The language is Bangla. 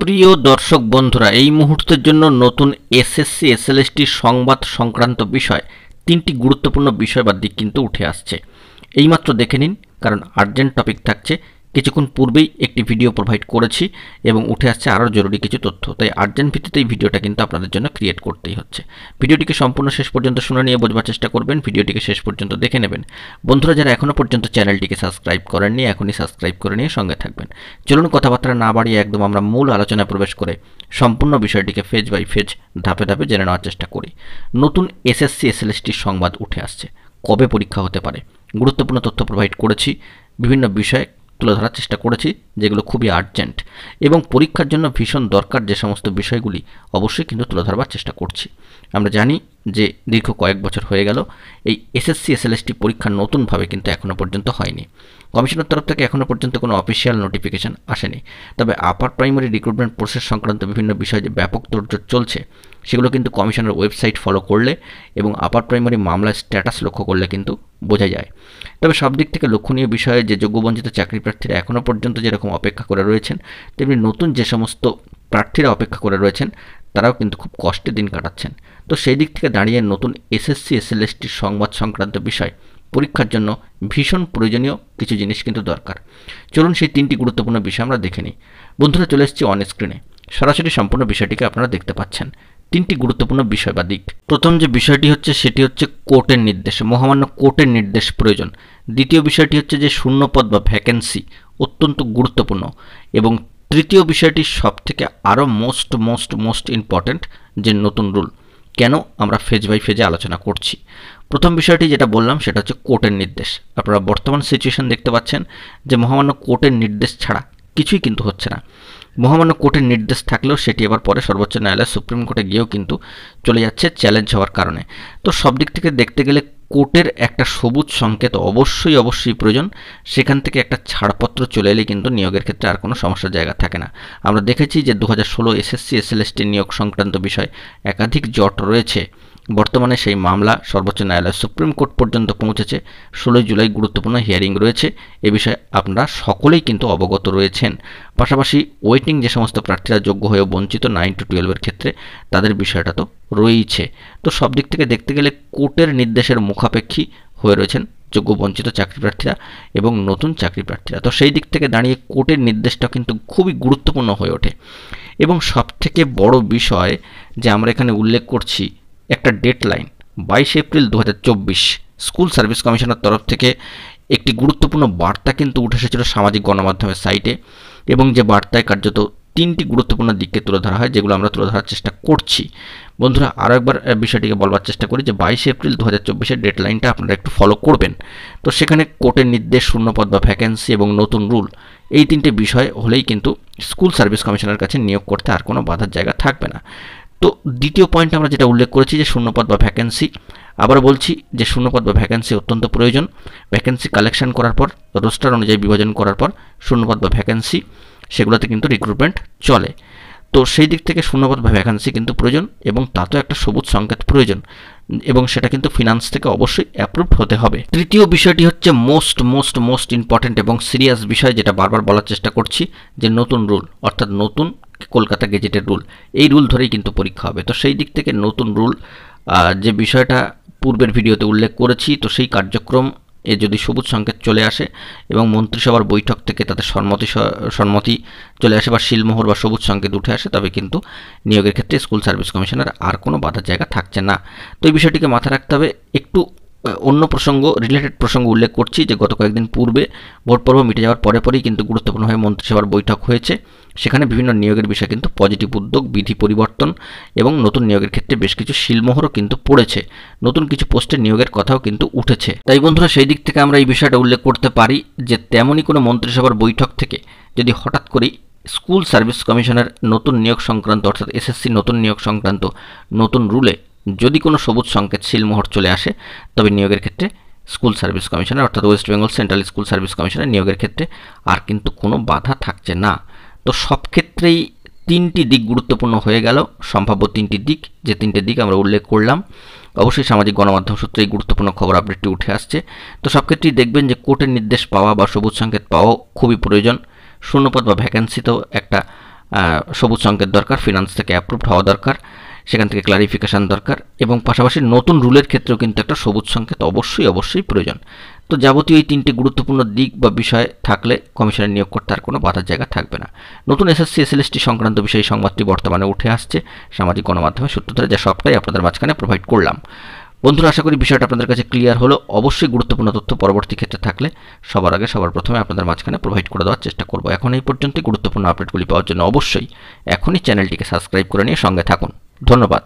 প্রিয় দর্শক বন্ধুরা, এই মুহূর্তের জন্য নতুন এসএসসি এসএলএসটি সংবাদ সংক্রান্ত বিষয় তিনটি গুরুত্বপূর্ণ বিষয় বা দিক কিন্তু উঠে আসছে। এইমাত্র দেখে নিন, কারণ আর্জেন্ট টপিক থাকছে। কিছুক্ষণ পূর্বেই একটি ভিডিও প্রোভাইড করেছি এবং উঠে আসছে আরও জরুরি কিছু তথ্য, তাই আর্জেন্ট ভিত্তিতে এই ভিডিওটা কিন্তু আপনাদের জন্য ক্রিয়েট করতেই হচ্ছে। ভিডিওটিকে সম্পূর্ণ শেষ পর্যন্ত শুনে নিয়ে বোঝবার চেষ্টা করবেন, ভিডিওটিকে শেষ পর্যন্ত দেখে নেবেন। বন্ধুরা, যারা এখনও পর্যন্ত চ্যানেলটিকে সাবস্ক্রাইব করেননি, এখনই সাবস্ক্রাইব করে নিয়ে সঙ্গে থাকবেন। চলুন কথাবার্তা না বাড়িয়ে একদম আমরা মূল আলোচনায় প্রবেশ করে সম্পূর্ণ বিষয়টিকে ফেজ বাই ফেজ ধাপে ধাপে জেনে নেওয়ার চেষ্টা করি। নতুন এসএসসি এসএলএসটির সংবাদ উঠে আসছে। কবে পরীক্ষা হতে পারে, গুরুত্বপূর্ণ তথ্য প্রোভাইড করেছি, বিভিন্ন বিষয় তুলে ধরার চেষ্টা করেছি যেগুলো খুবই আর্জেন্ট এবং পরীক্ষার জন্য ভীষণ দরকার যে সমস্ত বিষয়গুলি অবশ্যই কিন্তু তুলে ধরবার চেষ্টা করছি। আমরা জানি যে দীর্ঘ কয়েক বছর হয়ে গেল এই এসএসসি এসএলএসটি পরীক্ষা নতুনভাবে কিন্তু এখনও পর্যন্ত হয়নি। কমিশনের তরফ থেকে এখনও পর্যন্ত কোনো অফিসিয়াল নোটিফিকেশান আসেনি। তবে আপার প্রাইমারি রিক্রুটমেন্ট প্রসেস সংক্রান্ত বিভিন্ন বিষয় যে ব্যাপক তোড়জোড় চলছে সেগুলো কিন্তু কমিশনের ওয়েবসাইট ফলো করলে এবং আপার প্রাইমারি মামলার স্ট্যাটাস লক্ষ্য করলে কিন্তু বোঝা যায়। তবে সব দিক থেকে লক্ষণীয় বিষয়ে যে যোগ্যবঞ্চিত চাকরি প্রার্থীরা এখনও পর্যন্ত যেরকম অপেক্ষা করে রয়েছেন, তেমনি নতুন যে সমস্ত প্রার্থীরা অপেক্ষা করে রয়েছেন তারাও কিন্তু খুব কষ্টে দিন কাটাচ্ছেন। তো সেই দিক থেকে দাঁড়িয়ে নতুন এসএসসি এসএলএসটির সংবাদ সংক্রান্ত বিষয় পরীক্ষার জন্য ভীষণ প্রয়োজনীয় কিছু জিনিস কিন্তু দরকার। চলুন সেই তিনটি গুরুত্বপূর্ণ বিষয় আমরা দেখে নিই। বন্ধুরা, চলে এসেছি অন স্ক্রিনে, সরাসরি সম্পূর্ণ বিষয়টিকে আপনারা দেখতে পাচ্ছেন। তিনটি গুরুত্বপূর্ণ বিষয় বা দিক। প্রথম যে বিষয়টি হচ্ছে সেটি হচ্ছে কোর্টের নির্দেশ, মহামান্য কোর্টের নির্দেশ প্রয়োজন। দ্বিতীয় বিষয়টি হচ্ছে যে শূন্যপদ বা ভ্যাকেন্সি অত্যন্ত গুরুত্বপূর্ণ এবং তৃতীয় বিষয়টি সবথেকে আরও মোস্ট ইম্পর্ট্যান্ট, যে নতুন রুল। কেন আমরা ফেজ বাই ফেজে আলোচনা করছি। প্রথম বিষয়টি যেটা বললাম সেটা হচ্ছে কোর্টের নির্দেশ। আপনারা বর্তমান সিচুয়েশন দেখতে পাচ্ছেন যে মহামান্য কোর্টের নির্দেশ ছাড়া কিছুই কিন্তু হচ্ছে না। মহামান্য কোর্টের নির্দেশ থাকলেও সেটি এবার পরে সর্বোচ্চ ন্যায়ালয় সুপ্রিম কোর্টে গিয়েও কিন্তু চলে যাচ্ছে চ্যালেঞ্জ হওয়ার কারণে। তো সব দিক থেকে দেখতে গেলে কোর্টের একটা সবুজ সংকেত অবশ্যই প্রয়োজন। সেখান থেকে একটা ছাড়পত্র চলে এলে কিন্তু নিয়োগের ক্ষেত্রে আর কোনো সমস্যার জায়গা থাকে না। আমরা দেখেছি যে 2016 এসএসসি এসএলএসটি নিয়োগ সংক্রান্ত বিষয় একাধিক জট রয়েছে। বর্তমানে সেই মামলা সর্বোচ্চ ন্যায়ালয় সুপ্রিম কোর্ট পর্যন্ত পৌঁছেছে। 16 জুলাই গুরুত্বপূর্ণ হিয়ারিং রয়েছে। এ বিষয়ে আপনারা সকলেই কিন্তু অবগত রয়েছেন। পাশাপাশি ওয়েটিং যে সমস্ত প্রার্থীরা যোগ্য হয়েও বঞ্চিত 9 to 12 ক্ষেত্রে, তাদের বিষয়টা তো রয়েইছে। তো সব দিক থেকে দেখতে গেলে কোর্টের নির্দেশের মুখাপেক্ষী হয়ে রয়েছেন যোগ্য বঞ্চিত চাকরি প্রার্থীরা এবং নতুন চাকরি প্রার্থীরা। তো সেই দিক থেকে দাঁড়িয়ে কোর্টের নির্দেশটা কিন্তু খুবই গুরুত্বপূর্ণ হয়ে ওঠে। এবং সবথেকে বড় বিষয় যে আমরা এখানে উল্লেখ করছি, একটা ডেডলাইন 22 এপ্রিল 2024 স্কুল সার্ভিস কমিশনের তরফ থেকে একটি গুরুত্বপূর্ণ বার্তা কিন্তু উঠে এসেছিল সামাজিক গণমাধ্যমের সাইটে, এবং যে বার্তায় কার্যত তিনটি গুরুত্বপূর্ণ দিককে তুলে ধরা হয়, যেগুলো আমরা তুলে ধরার চেষ্টা করছি। বন্ধুরা, আরও একবার বিষয়টিকে বলবার চেষ্টা করি যে 22 এপ্রিল 2024 ডেডলাইনটা আপনারা একটু ফলো করবেন। তো সেখানে কোর্টের নির্দেশ, শূন্যপদ বা ভ্যাকেন্সি এবং নতুন রুল, এই তিনটে বিষয় হলেই কিন্তু স্কুল সার্ভিস কমিশনের কাছে নিয়োগ করতে আর কোনো বাধার জায়গা থাকবে না। তো দ্বিতীয় পয়েন্ট আমরা যেটা উল্লেখ করেছি যে শূন্যপদ বা ভ্যাকেন্সি, আবার বলছি যে শূন্যপদ বা ভ্যাকেন্সি অত্যন্ত প্রয়োজন। ভ্যাকেন্সি কালেকশন করার পর, রোস্টার অনুযায়ী বিভাজন করার পর শূন্যপদ বা ভ্যাকেন্সি সেগুলোতে কিন্তু রিক্রুটমেন্ট চলে। তো সেই দিক থেকে শূন্যপদ বা ভ্যাকেন্সি কিন্তু প্রয়োজন এবং তাতেও একটা সবুজ সংকেত প্রয়োজন, এবং সেটা কিন্তু ফিনান্স থেকে অবশ্যই অ্যাপ্রুভ হতে হবে। তৃতীয় বিষয়টি হচ্ছে মোস্ট ইম্পর্ট্যান্ট এবং সিরিয়াস বিষয়, যেটা বারবার বলার চেষ্টা করছি, যে নতুন রুল, অর্থাৎ নতুন কলকাতা গেজেটের রুল। এই রুল ধরেই কিন্তু পরীক্ষা হবে। তো সেই দিক থেকে নতুন রুল, যে বিষয়টা পূর্বের ভিডিওতে উল্লেখ করেছি, তো সেই কার্যক্রম যদি সবুজ সংকেত চলে আসে এবং মন্ত্রিসভার বৈঠক থেকে তাদের সম্মতি চলে আসে বা শিলমোহর বা সবুজ সংকেত উঠে আসে, তবে কিন্তু নিয়োগের ক্ষেত্রে স্কুল সার্ভিস কমিশনের আর কোনো বাধার জায়গা থাকছে না। তো এই বিষয়টিকে মাথায় রাখতে হবে। একটু অন্য প্রসঙ্গ, রিলেটেড প্রসঙ্গ উল্লেখ করছি যে গত কয়েকদিন পূর্বে ভোট পর্ব মিটে যাওয়ার পরেই কিন্তু গুরুত্বপূর্ণভাবে মন্ত্রিসভার বৈঠক হয়েছে। সেখানে বিভিন্ন নিয়োগের বিষয়ে কিন্তু পজিটিভ উদ্যোগ, বিধি পরিবর্তন এবং নতুন নিয়োগের ক্ষেত্রে বেশ কিছু শিলমোহরও কিন্তু পড়েছে। নতুন কিছু পোস্টে নিয়োগের কথাও কিন্তু উঠেছে। তাই বন্ধুরা, সেই দিক থেকে আমরা এই বিষয়টা উল্লেখ করতে পারি যে তেমনই কোনো মন্ত্রিসভার বৈঠক থেকে যদি হঠাৎ করেই স্কুল সার্ভিস কমিশনের নতুন নিয়োগ সংক্রান্ত, অর্থাৎ এসএসসি নতুন নিয়োগ সংক্রান্ত নতুন রুলে যদি কোনো সবুজ সংকেত শিলমোহর চলে আসে, তবে নিয়োগের ক্ষেত্রে স্কুল সার্ভিস কমিশনের, অর্থাৎ West Bengal central school service কমিশনের নিয়োগের ক্ষেত্রে আর কিন্তু কোনো বাধা থাকছে না। তো সব ক্ষেত্রেই তিনটি দিক গুরুত্বপূর্ণ হয়ে গেল, সম্ভাব্য তিনটি দিক, যে তিনটে দিক আমরা উল্লেখ করলাম। অবশ্যই সামাজিক গণমাধ্যম সূত্রে এই গুরুত্বপূর্ণ খবর আপডেটটি উঠে আসছে। তো সব ক্ষেত্রেই দেখবেন যে কোর্টের নির্দেশ পাওয়া বা সবুজ সংকেত পাওয়াও খুবই প্রয়োজন। শূন্যপদ বা ভ্যাকেন্সিতেও একটা সবুজ সংকেত দরকার, ফিনান্স থেকে অ্যাপ্রুভড হওয়া দরকার, সেখান থেকে ক্লারিফিকেশান দরকার, এবং পাশাপাশি নতুন রুলের ক্ষেত্রেও কিন্তু একটা সবুজ সংকেত অবশ্যই প্রয়োজন। তো যাবতীয় এই 3টি গুরুত্বপূর্ণ দিক বা বিষয় থাকলে কমিশনের নিয়োগ করতে আর কোনো বাধার জায়গা থাকবে না। নতুন এসএসসি এসএলএসটি সংক্রান্ত বিষয়ে সংবাদটি বর্তমানে উঠে আসছে সামাজিক গণমাধ্যমে সূত্র ধরে, যা সবটাই আপনাদের মাঝখানে প্রোভাইড করলাম। বন্ধুরা, আশা করি বিষয়টা আপনাদের কাছে ক্লিয়ার হলো। অবশ্যই গুরুত্বপূর্ণ তথ্য পরবর্তী ক্ষেত্রে থাকলে সবার আগে সবার প্রথমে আপনাদের মাঝখানে প্রোভাইড করে দেওয়ার চেষ্টা করব। এখন এই পর্যন্ত গুরুত্বপূর্ণ আপডেটগুলি পাওয়ার জন্য অবশ্যই এখনই চ্যানেলটিকে সাবস্ক্রাইব করে নিয়ে সঙ্গে থাকুন। ধন্যবাদ।